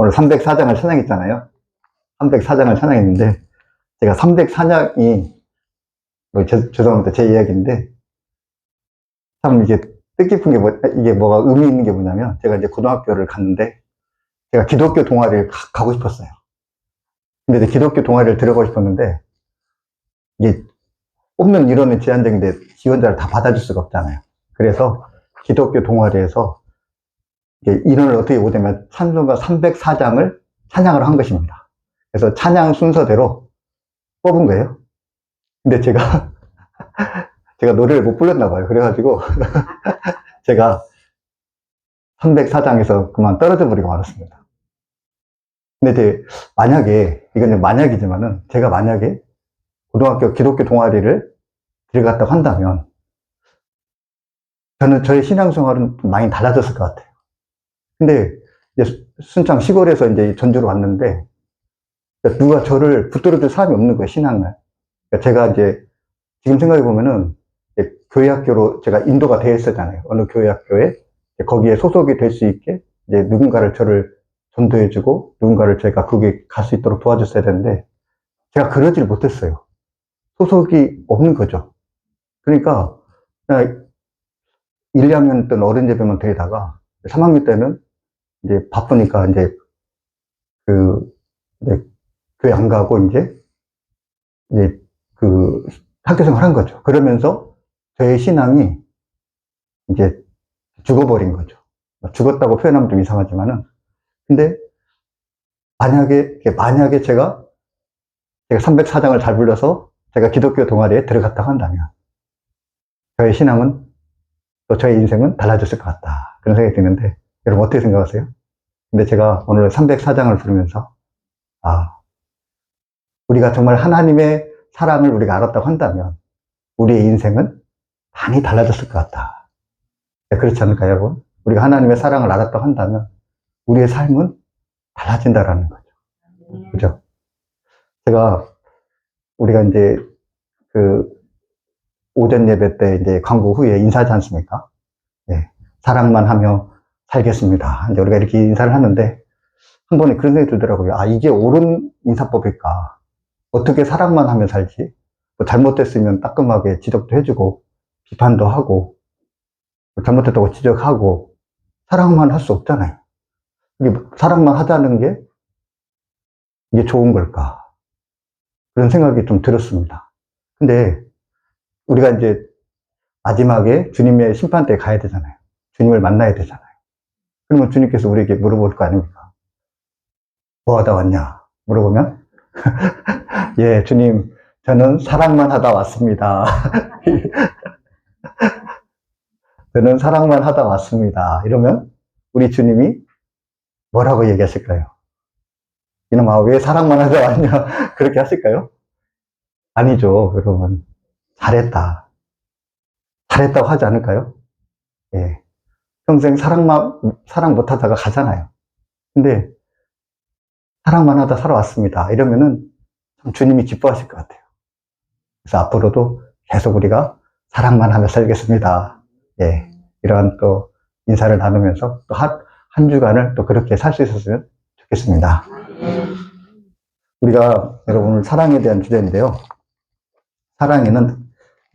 오늘 304장을 찬양했잖아요. 304장을 찬양했는데, 제가 304장이, 죄송합니다. 제 이야기인데, 참 이게 뜻깊은 게 이게 뭐가 의미 있는 게 뭐냐면, 제가 이제 고등학교를 갔는데, 제가 기독교 동아리를 가고 싶었어요. 근데 이제 기독교 동아리를 들어가고 싶었는데, 이게 뽑는 인원은 제한적인데, 지원자를 다 받아줄 수가 없잖아요. 그래서 기독교 동아리에서 인원을 어떻게 보냐면, 찬송가 304장을 찬양을 한 것입니다. 그래서 찬양 순서대로 뽑은 거예요. 근데 제가 노래를 못 불렀나 봐요. 그래가지고 제가 304장에서 그만 떨어져 버리고 말았습니다. 근데 이제 만약에, 이건 만약이지만은, 제가 만약에 고등학교 기독교 동아리를 들어갔다고 한다면, 저는 저의 신앙생활은 많이 달라졌을 것 같아요. 근데 이제 순창 시골에서 이제 전주로 왔는데, 누가 저를 붙들어줄 사람이 없는 거예요, 신앙을. 제가 이제 지금 생각해 보면은, 교회학교로 제가 인도가 되어 있었잖아요. 어느 교회학교에 거기에 소속이 될 수 있게 이제 누군가를 저를 전도해주고 누군가를 제가 거기에 갈 수 있도록 도와줬어야 되는데 제가 그러질 못했어요. 소속이 없는 거죠. 그러니까 그냥 1, 2학년 때는 어린 예배만 드리다가 3학년 때는 이제 바쁘니까 이제 이제 교회 안 가고 이제 학교 생활 한 거죠. 그러면서 저의 신앙이 이제 죽어버린 거죠. 죽었다고 표현하면 좀 이상하지만은, 근데 만약에 제가 304장을 잘 불러서 제가 기독교 동아리에 들어갔다고 한다면, 저의 신앙은, 또 저의 인생은 달라졌을 것 같다. 그런 생각이 드는데, 여러분 어떻게 생각하세요? 근데 제가 오늘 304장을 부르면서, 우리가 정말 하나님의 사랑을 우리가 알았다고 한다면, 우리의 인생은 많이 달라졌을 것 같다. 그렇지 않을까요, 여러분? 우리가 하나님의 사랑을 알았다고 한다면 우리의 삶은 달라진다라는 거죠. 그죠? 우리가 이제 오전 예배 때 이제 광고 후에 인사하지 않습니까? 네. 사랑만 하며 살겠습니다. 이제 우리가 이렇게 인사를 하는데 한 번에 그런 생각이 들더라고요. 이게 옳은 인사법일까? 어떻게 사랑만 하며 살지? 뭐 잘못됐으면 따끔하게 지적도 해주고 비판도 하고 잘못했다고 지적하고 사랑만 할 수 없잖아요. 사랑만 하자는 게 이게 좋은 걸까? 그런 생각이 좀 들었습니다. 근데 우리가 이제 마지막에 주님의 심판대에 가야 되잖아요. 주님을 만나야 되잖아요. 그러면 주님께서 우리에게 물어볼 거 아닙니까? 뭐 하다 왔냐? 물어보면 예, 주님, 저는 사랑만 하다 왔습니다. 저는 사랑만 하다 왔습니다. 이러면 우리 주님이 뭐라고 얘기하실까요? 이놈아, 왜 사랑만 하다 왔냐? 그렇게 하실까요? 아니죠, 여러분. 잘했다. 잘했다고 하지 않을까요? 예. 평생 사랑 못 하다가 가잖아요. 근데, 사랑만 하다 살아왔습니다. 이러면은, 참 주님이 기뻐하실 것 같아요. 그래서 앞으로도 계속 우리가 사랑만 하며 살겠습니다. 예. 이러한 또 인사를 나누면서 또 한 주간을 또 그렇게 살 수 있었으면 좋겠습니다. 우리가 여러분 오늘 사랑에 대한 주제인데요. 사랑에는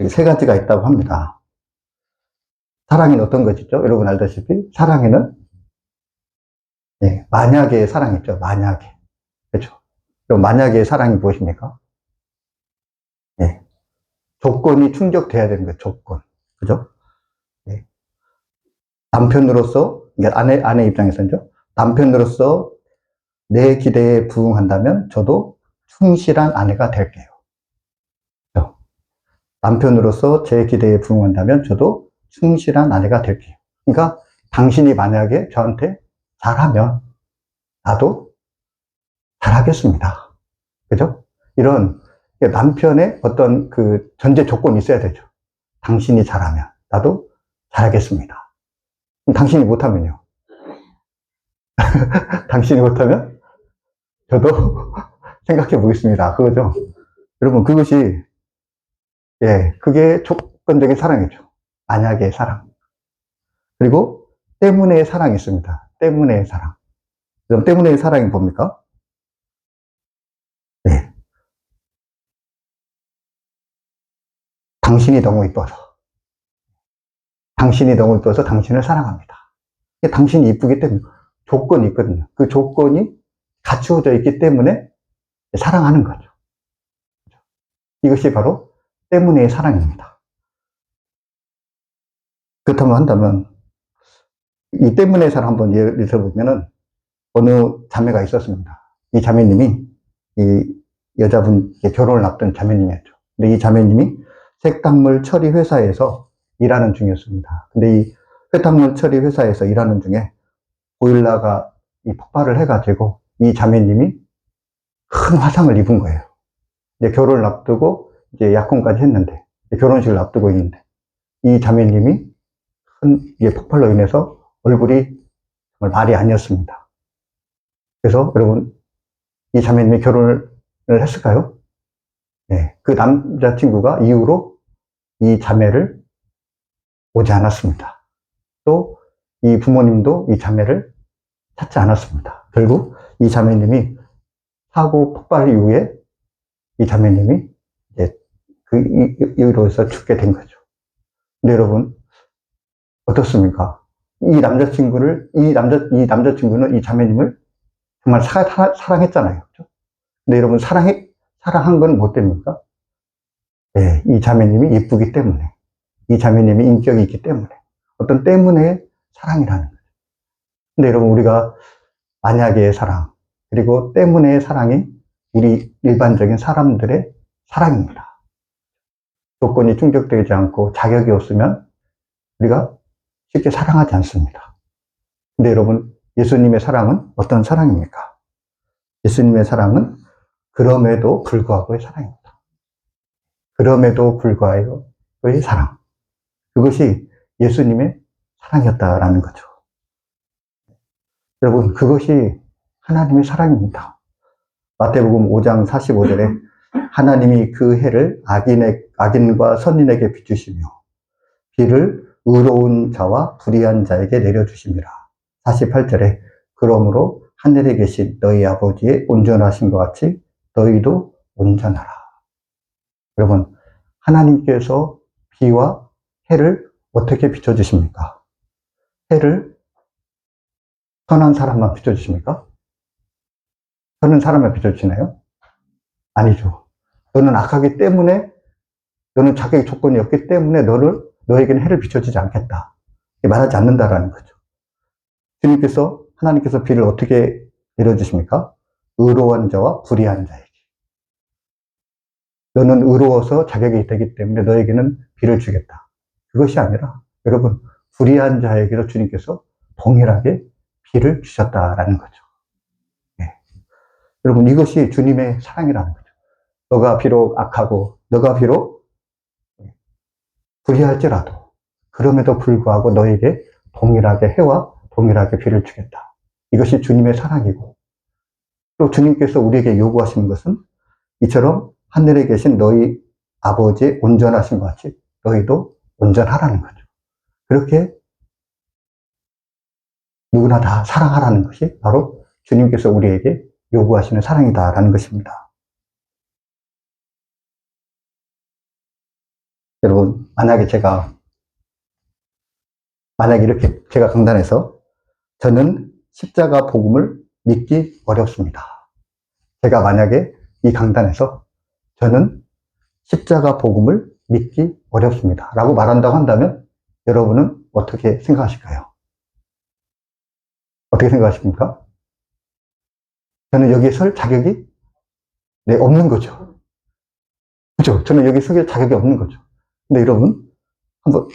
세 가지가 있다고 합니다. 사랑은 어떤 것이죠? 여러분 알다시피 사랑에는 만약의 사랑이 있죠. 만약에. 그렇죠? 그럼 만약의 사랑이 무엇입니까? 조건이 충족돼야 되는 거예요. 조건. 그죠? 남편으로서, 아내 입장에서는요. 남편으로서 내 기대에 부응한다면 저도 충실한 아내가 될게요. 그렇죠? 남편으로서 제 기대에 부응한다면 저도 충실한 아내가 될게요. 그러니까 당신이 만약에 저한테 잘하면 나도 잘하겠습니다. 그죠? 이런 남편의 어떤 전제 조건이 있어야 되죠. 당신이 잘하면 나도 잘하겠습니다. 그럼 당신이 못하면요? 당신이 못하면 저도 생각해 보겠습니다. 그거죠? 여러분, 그것이 그게 조건적인 사랑이죠. 만약의 사랑. 그리고 때문에 사랑이 있습니다. 때문에 사랑. 그럼 때문에 사랑이 뭡니까? 네. 당신이 너무 이뻐서. 당신이 너무 이뻐서 당신을 사랑합니다. 당신이 이쁘기 때문에 조건이 있거든요. 그 조건이 갖추어져 있기 때문에 사랑하는 거죠. 이것이 바로 때문에 사랑입니다. 그렇다면 한다면 이 때문에 사랑 한번 예를 들어보면은 어느 자매가 있었습니다. 이 자매님이 이 여자분 결혼을 앞둔 자매님이었죠. 근데 이 자매님이 색당물 처리 회사에서 일하는 중이었습니다. 근데 이 회당물 처리 회사에서 일하는 중에 보일러가 이 폭발을 해가지고 이 자매님이 큰 화상을 입은 거예요. 이제 결혼을 앞두고 이제 약혼까지 했는데 결혼식을 앞두고 있는데 이 자매님이 큰 폭발로 인해서 얼굴이 정말 말이 아니었습니다. 그래서 여러분 이 자매님이 결혼을 했을까요? 네, 그 남자친구가 이후로 이 자매를 오지 않았습니다. 또 이 부모님도 이 자매를 찾지 않았습니다. 결국 이 자매님이 사고 폭발 이후에 이 자매님이 이제 그 이유로 해서 죽게 된 거죠. 근데 여러분 어떻습니까? 이 남자친구는 이 자매님을 정말 사랑했잖아요. 그렇죠? 근데 여러분 사랑한 건 뭐 때문입니까? 네, 이 자매님이 이쁘기 때문에, 이 자매님이 인격이 있기 때문에, 어떤 때문에 사랑이라는 거죠. 근데 여러분 우리가 만약의 사랑, 그리고 때문에 사랑이 우리 일반적인 사람들의 사랑입니다. 조건이 충족되지 않고 자격이 없으면 우리가 쉽게 사랑하지 않습니다. 근데 여러분 예수님의 사랑은 어떤 사랑입니까? 예수님의 사랑은 그럼에도 불구하고의 사랑입니다. 그럼에도 불구하고의 사랑. 그것이 예수님의 사랑이었다라는 거죠. 여러분, 그것이 하나님의 사랑입니다. 마태복음 5장 45절에 하나님이 그 해를 악인과 선인에게 비추시며 비를 의로운 자와 불의한 자에게 내려주심이라. 48절에 그러므로 하늘에 계신 너희 아버지의 온전하신 것 같이 너희도 온전하라. 여러분, 하나님께서 비와 해를 어떻게 비춰주십니까? 해를 선한 사람만 비춰주십니까? 선한 사람만 비춰주시나요? 아니죠. 너는 악하기 때문에, 너는 자격의 조건이 없기 때문에 너에게는 해를 비춰주지 않겠다. 말하지 않는다라는 거죠. 하나님께서 비를 어떻게 내려주십니까? 의로운 자와 불의한 자에게. 너는 의로워서 자격이 되기 때문에 너에게는 비를 주겠다. 그것이 아니라, 여러분, 불의한 자에게도 주님께서 동일하게 비를 주셨다라는 거죠. 네. 여러분, 이것이 주님의 사랑이라는 거죠. 너가 비록 악하고, 너가 비록 불의할지라도, 그럼에도 불구하고 너에게 동일하게 해와 동일하게 비를 주겠다. 이것이 주님의 사랑이고, 또 주님께서 우리에게 요구하시는 것은 이처럼 하늘에 계신 너희 아버지의 온전하신 것 같이 너희도 온전하라는 거죠. 그렇게 누구나 다 사랑하라는 것이 바로 주님께서 우리에게 요구하시는 사랑이다라는 것입니다. 여러분, 만약에 이렇게 제가 강단에서 저는 십자가 복음을 믿기 어렵습니다. 제가 만약에 이 강단에서 저는 십자가 복음을 믿기 어렵습니다. 라고 말한다고 한다면 여러분은 어떻게 생각하실까요? 어떻게 생각하십니까? 저는 여기에 설 자격이 없는 거죠. 그죠? 저는 여기 설 자격이 없는 거죠. 근데 여러분, 한번,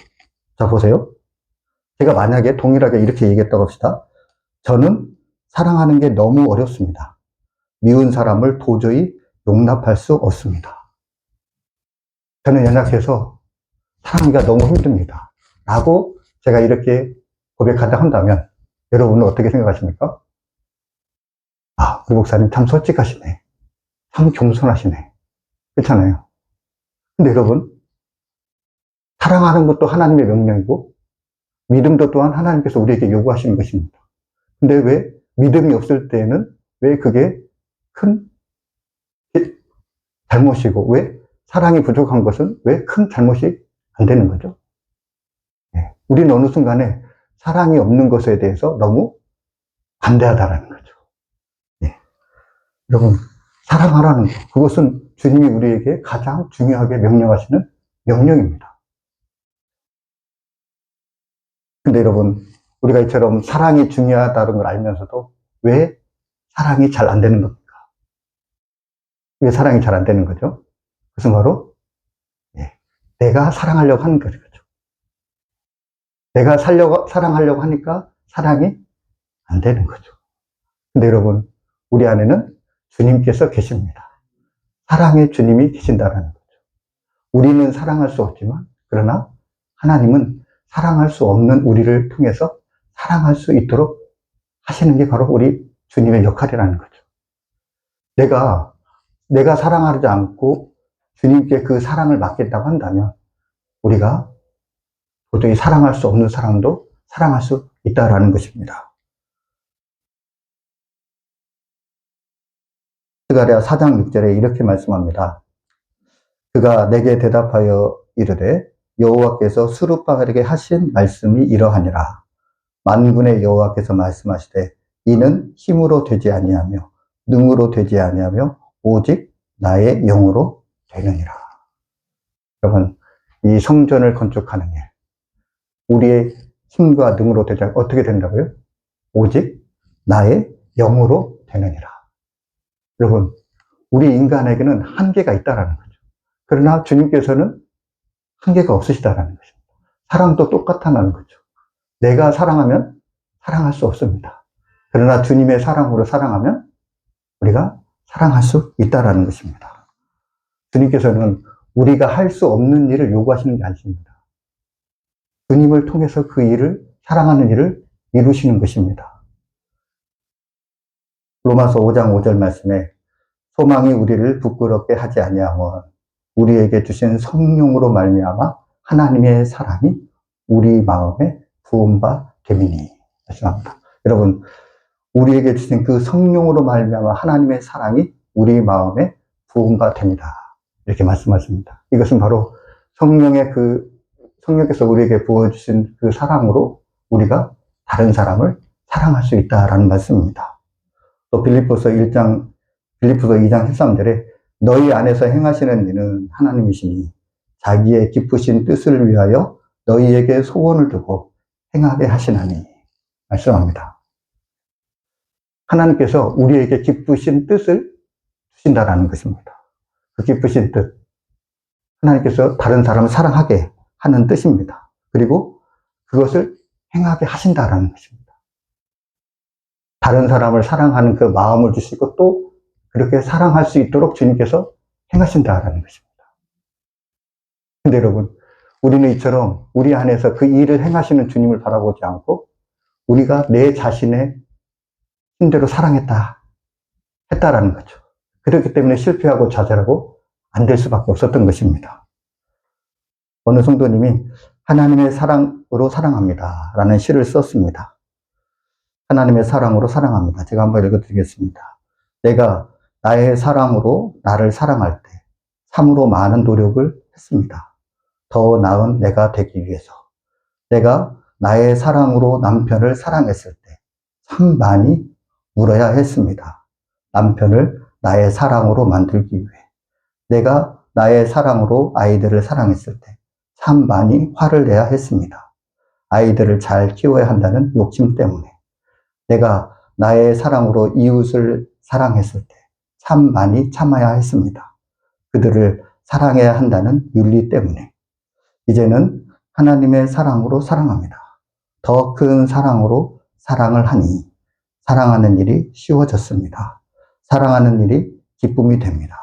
자, 보세요. 제가 만약에 동일하게 이렇게 얘기했다고 합시다. 저는 사랑하는 게 너무 어렵습니다. 미운 사람을 도저히 용납할 수 없습니다. 저는 연약해서 사랑하기가 너무 힘듭니다. 라고 제가 이렇게 고백한다 한다면 여러분은 어떻게 생각하십니까? 아, 그 목사님 참 솔직하시네. 참 겸손하시네. 그렇잖아요. 근데 여러분, 사랑하는 것도 하나님의 명령이고 믿음도 또한 하나님께서 우리에게 요구하시는 것입니다. 근데 왜 믿음이 없을 때에는 왜 그게 큰 잘못이고, 왜 사랑이 부족한 것은 왜 큰 잘못이 안 되는 거죠? 네. 우리는 어느 순간에 사랑이 없는 것에 대해서 너무 반대하다라는 거죠. 네. 여러분, 사랑하라는 것, 그것은 주님이 우리에게 가장 중요하게 명령하시는 명령입니다. 근데 여러분, 우리가 이처럼 사랑이 중요하다는 걸 알면서도 왜 사랑이 잘 안 되는 겁니까? 왜 사랑이 잘 안 되는 거죠? 그것은 바로 내가 사랑하려고 하는 거죠. 내가 사랑하려고 하니까 사랑이 안 되는 거죠. 근데 여러분, 우리 안에는 주님께서 계십니다. 사랑의 주님이 계신다는 거죠. 우리는 사랑할 수 없지만, 그러나 하나님은 사랑할 수 없는 우리를 통해서 사랑할 수 있도록 하시는 게 바로 우리 주님의 역할이라는 거죠. 내가 사랑하지 않고 주님께 그 사랑을 맡겠다고 한다면 우리가 도저히 사랑할 수 없는 사람도 사랑할 수 있다라는 것입니다. 스가랴 4장 6절에 이렇게 말씀합니다. 그가 내게 대답하여 이르되 여호와께서 스룹바벨에게 하신 말씀이 이러하니라. 만군의 여호와께서 말씀하시되 이는 힘으로 되지 아니하며 능으로 되지 아니하며 오직 나의 영으로 되느니라. 여러분, 이 성전을 건축하는 일, 우리의 힘과 능으로 되지 않고 어떻게 된다고요? 오직 나의 영으로 되느니라. 여러분, 우리 인간에게는 한계가 있다라는 거죠. 그러나 주님께서는 한계가 없으시다라는 것입니다. 사랑도 똑같다는 거죠. 내가 사랑하면 사랑할 수 없습니다. 그러나 주님의 사랑으로 사랑하면 우리가 사랑할 수 있다라는 것입니다. 주님께서는 우리가 할 수 없는 일을 요구하시는 게 아니십니다. 주님을 통해서 그 일을, 사랑하는 일을 이루시는 것입니다. 로마서 5장 5절 말씀에 소망이 우리를 부끄럽게 하지 아니하면 우리에게 주신 성령으로 말미암아 하나님의 사랑이 우리 마음에 부음바 됨이니 말씀합니다. 여러분, 우리에게 주신 그 성령으로 말미암아 하나님의 사랑이 우리 마음에 부음바 됩니다. 이렇게 말씀하십니다. 이것은 바로 성령께서 우리에게 부어주신 그 사랑으로 우리가 다른 사람을 사랑할 수 있다라는 말씀입니다. 또 빌립보서 2장 13절에 너희 안에서 행하시는 일은 하나님이시니 자기의 기쁘신 뜻을 위하여 너희에게 소원을 두고 행하게 하시나니 말씀합니다. 하나님께서 우리에게 기쁘신 뜻을 주신다라는 것입니다. 그 기쁘신 뜻, 하나님께서 다른 사람을 사랑하게 하는 뜻입니다. 그리고 그것을 행하게 하신다라는 것입니다. 다른 사람을 사랑하는 그 마음을 주시고 또 그렇게 사랑할 수 있도록 주님께서 행하신다라는 것입니다. 근데 여러분, 우리는 이처럼 우리 안에서 그 일을 행하시는 주님을 바라보지 않고 우리가 내 자신의 힘대로 했다라는 거죠. 그렇기 때문에 실패하고 좌절하고 안 될 수밖에 없었던 것입니다. 어느 성도님이 하나님의 사랑으로 사랑합니다 라는 시를 썼습니다. 하나님의 사랑으로 사랑합니다. 제가 한번 읽어드리겠습니다. 내가 나의 사랑으로 나를 사랑할 때 참으로 많은 노력을 했습니다. 더 나은 내가 되기 위해서. 내가 나의 사랑으로 남편을 사랑했을 때 참 많이 울어야 했습니다. 남편을 나의 사랑으로 만들기 위해. 내가 나의 사랑으로 아이들을 사랑했을 때 참 많이 화를 내야 했습니다. 아이들을 잘 키워야 한다는 욕심 때문에. 내가 나의 사랑으로 이웃을 사랑했을 때 참 많이 참아야 했습니다. 그들을 사랑해야 한다는 윤리 때문에. 이제는 하나님의 사랑으로 사랑합니다. 더 큰 사랑으로 사랑을 하니 사랑하는 일이 쉬워졌습니다. 사랑하는 일이 기쁨이 됩니다.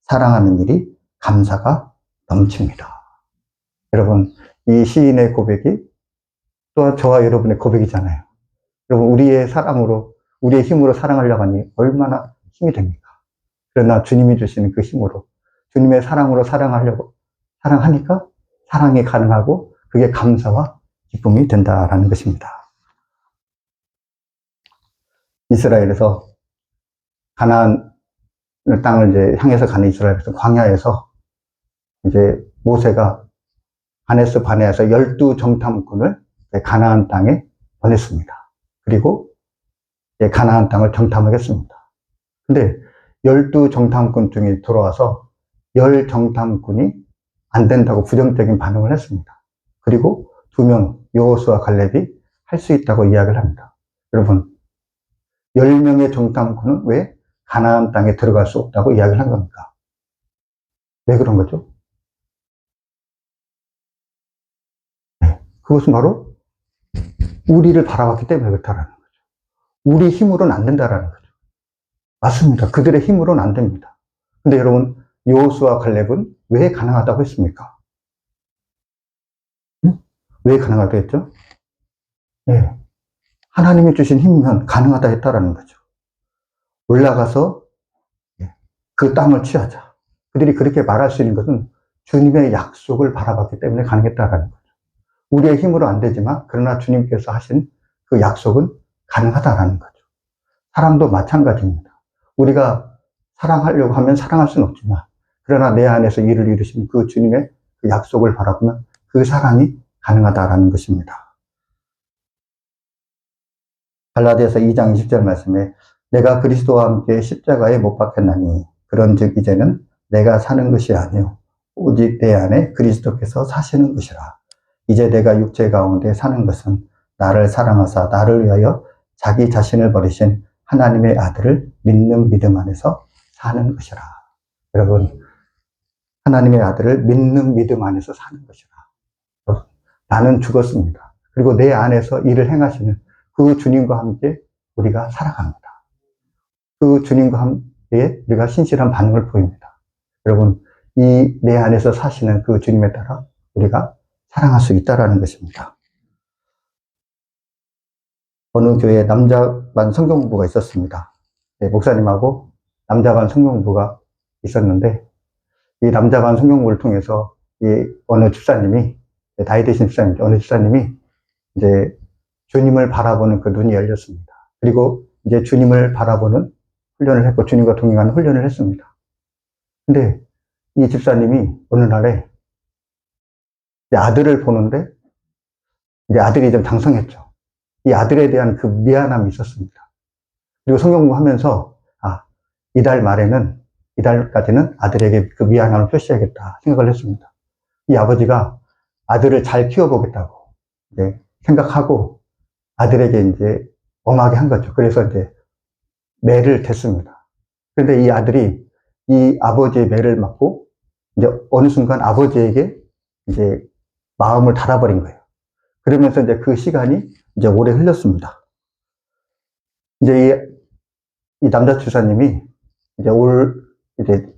사랑하는 일이 감사가 넘칩니다. 여러분, 이 시인의 고백이 또한 저와 여러분의 고백이잖아요. 여러분, 우리의 사랑으로, 우리의 힘으로 사랑하려고 하니 얼마나 힘이 됩니까? 그러나 주님이 주시는 그 힘으로, 주님의 사랑으로 사랑하니까 사랑이 가능하고 그게 감사와 기쁨이 된다라는 것입니다. 이스라엘에서 가나안 땅을 이제 향해서 가는 이스라엘에서 광야에서 이제 모세가 가네스 바네아에서 12정탐꾼을 가나안 땅에 보냈습니다. 그리고 이제 가나안 땅을 정탐하겠습니다. 근데 12정탐꾼 중에 들어와서 10정탐꾼이 안 된다고 부정적인 반응을 했습니다. 그리고 2명, 여호수아 갈렙이 할 수 있다고 이야기를 합니다. 여러분, 10명의 정탐꾼은 왜 가나안 땅에 들어갈 수 없다고 이야기를 한 겁니까? 왜 그런 거죠? 네, 그것은 바로 우리를 바라봤기 때문에 그렇다라는 거죠. 우리 힘으로는 안 된다라는 거죠. 맞습니다. 그들의 힘으로는 안 됩니다. 근데 여러분, 여호수아 갈렙은 왜 가능하다고 했습니까? 왜 가능하다고 했죠? 네, 하나님이 주신 힘이면 가능하다 했다라는 거죠. 올라가서 그 땅을 취하자. 그들이 그렇게 말할 수 있는 것은 주님의 약속을 바라봤기 때문에 가능했다라는 거죠. 우리의 힘으로 안 되지만 그러나 주님께서 하신 그 약속은 가능하다라는 거죠. 사랑도 마찬가지입니다. 우리가 사랑하려고 하면 사랑할 수는 없지만 그러나 내 안에서 일을 이루신 그 주님의 그 약속을 바라보면 그 사랑이 가능하다라는 것입니다. 갈라디아서 2장 20절 말씀에 내가 그리스도와 함께 십자가에 못 박혔나니 그런즉 이제는 내가 사는 것이 아니요 오직 내 안에 그리스도께서 사시는 것이라. 이제 내가 육체 가운데 사는 것은 나를 사랑하사 나를 위하여 자기 자신을 버리신 하나님의 아들을 믿는 믿음 안에서 사는 것이라. 여러분, 하나님의 아들을 믿는 믿음 안에서 사는 것이라. 나는 죽었습니다. 그리고 내 안에서 일을 행하시는 그 주님과 함께 우리가 살아갑니다. 그 주님과 함께 우리가 신실한 반응을 보입니다. 여러분, 이 내 안에서 사시는 그 주님에 따라 우리가 사랑할 수 있다는 것입니다. 어느 교회에 남자반 성경부가 있었습니다. 네, 목사님하고 남자반 성경부가 있었는데 이 남자반 성경부를 통해서 이 어느 집사님이 나이 드신 집사님, 어느 집사님이 이제 주님을 바라보는 그 눈이 열렸습니다. 그리고 이제 주님을 바라보는 훈련을 했고 주님과 동행하는 훈련을 했습니다. 근데 이 집사님이 어느 날에 이제 아들을 보는데 이제 아들이 좀 장성했죠. 이 아들에 대한 그 미안함이 있었습니다. 그리고 성경 공부하면서 이달 말에는 이달까지는 아들에게 그 미안함을 표시해야겠다 생각을 했습니다. 이 아버지가 아들을 잘 키워보겠다고 이제 생각하고 아들에게 이제 엄하게 한 거죠. 그래서 이제 매를 댔습니다. 그런데 이 아들이 이 아버지의 매를 맞고 이제 어느 순간 아버지에게 이제 마음을 닫아버린 거예요. 그러면서 이제 그 시간이 이제 오래 흘렸습니다. 이제 이 남자 주사님이 이제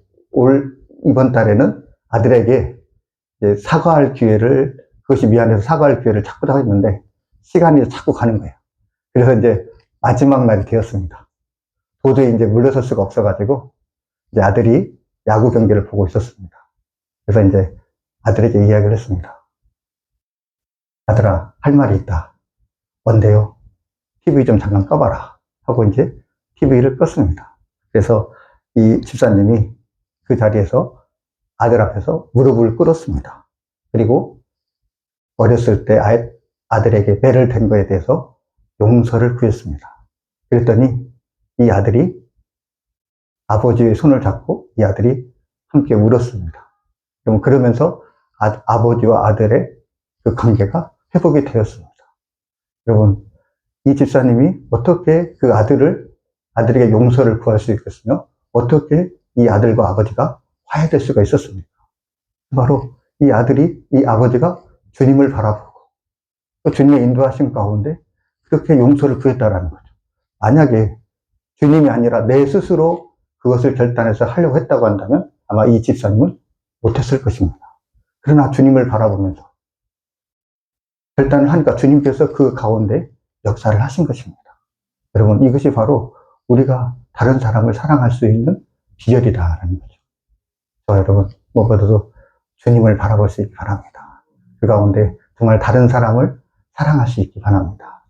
이번 달에는 아들에게 이제 사과할 기회를, 그것이 미안해서 사과할 기회를 찾고자 했는데 시간이 자꾸 가는 거예요. 그래서 이제 마지막 날이 되었습니다. 도저히 이제 물러설 수가 없어가지고 이제 아들이 야구 경기를 보고 있었습니다. 그래서 이제 아들에게 이야기를 했습니다. 아들아, 할 말이 있다. 뭔데요? TV 좀 잠깐 꺼봐라. 하고 이제 TV를 껐습니다. 그래서 이 집사님이 그 자리에서 아들 앞에서 무릎을 꿇었습니다. 그리고 어렸을 때 아들에게 매를 댄 거에 대해서 용서를 구했습니다. 그랬더니 이 아들이 아버지의 손을 잡고 이 아들이 함께 울었습니다. 그러면서 아버지와 아들의 그 관계가 회복이 되었습니다. 여러분, 이 집사님이 어떻게 그 아들에게 용서를 구할 수 있겠으며 어떻게 이 아들과 아버지가 화해될 수가 있었습니까? 바로 이 아버지가 주님을 바라보고 또 주님의 인도하심 가운데 그렇게 용서를 구했다라는 거죠. 만약에 주님이 아니라 내 스스로 그것을 결단해서 하려고 했다고 한다면 아마 이 집사님은 못했을 것입니다. 그러나 주님을 바라보면서 결단을 하니까 주님께서 그 가운데 역사를 하신 것입니다. 여러분, 이것이 바로 우리가 다른 사람을 사랑할 수 있는 비결이다라는 거죠. 여러분, 무엇보다도 주님을 바라볼 수 있기 바랍니다. 그 가운데 정말 다른 사람을 사랑할 수 있기 바랍니다.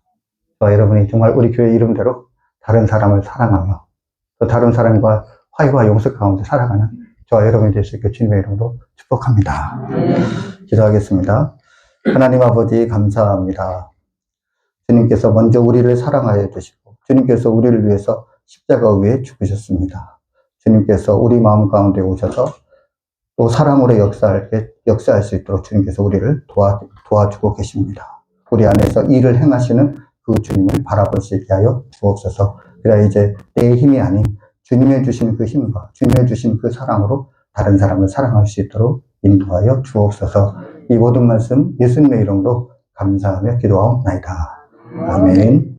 여러분이 정말 우리 교회 이름대로 다른 사람을 사랑하며 또 다른 사람과 화해와 용서 가운데 살아가는 저와 여러분이 될 수 있게 주님의 이름으로 축복합니다. 기도하겠습니다. 하나님 아버지 감사합니다. 주님께서 먼저 우리를 사랑하여 주시고 주님께서 우리를 위해서 십자가 위에 죽으셨습니다. 주님께서 우리 마음 가운데 오셔서 또 사랑으로 역사할 수 있도록 주님께서 우리를 도와주고 계십니다. 우리 안에서 일을 행하시는 그 주님을 바라볼 수 있게 하여 주옵소서. 그래야 이제 내 힘이 아닌 주님의 주신 그 힘과 주님의 주신 그 사랑으로 다른 사람을 사랑할 수 있도록 인도하여 주옵소서. 이 모든 말씀 예수님의 이름으로 감사하며 기도하옵나이다. 아멘.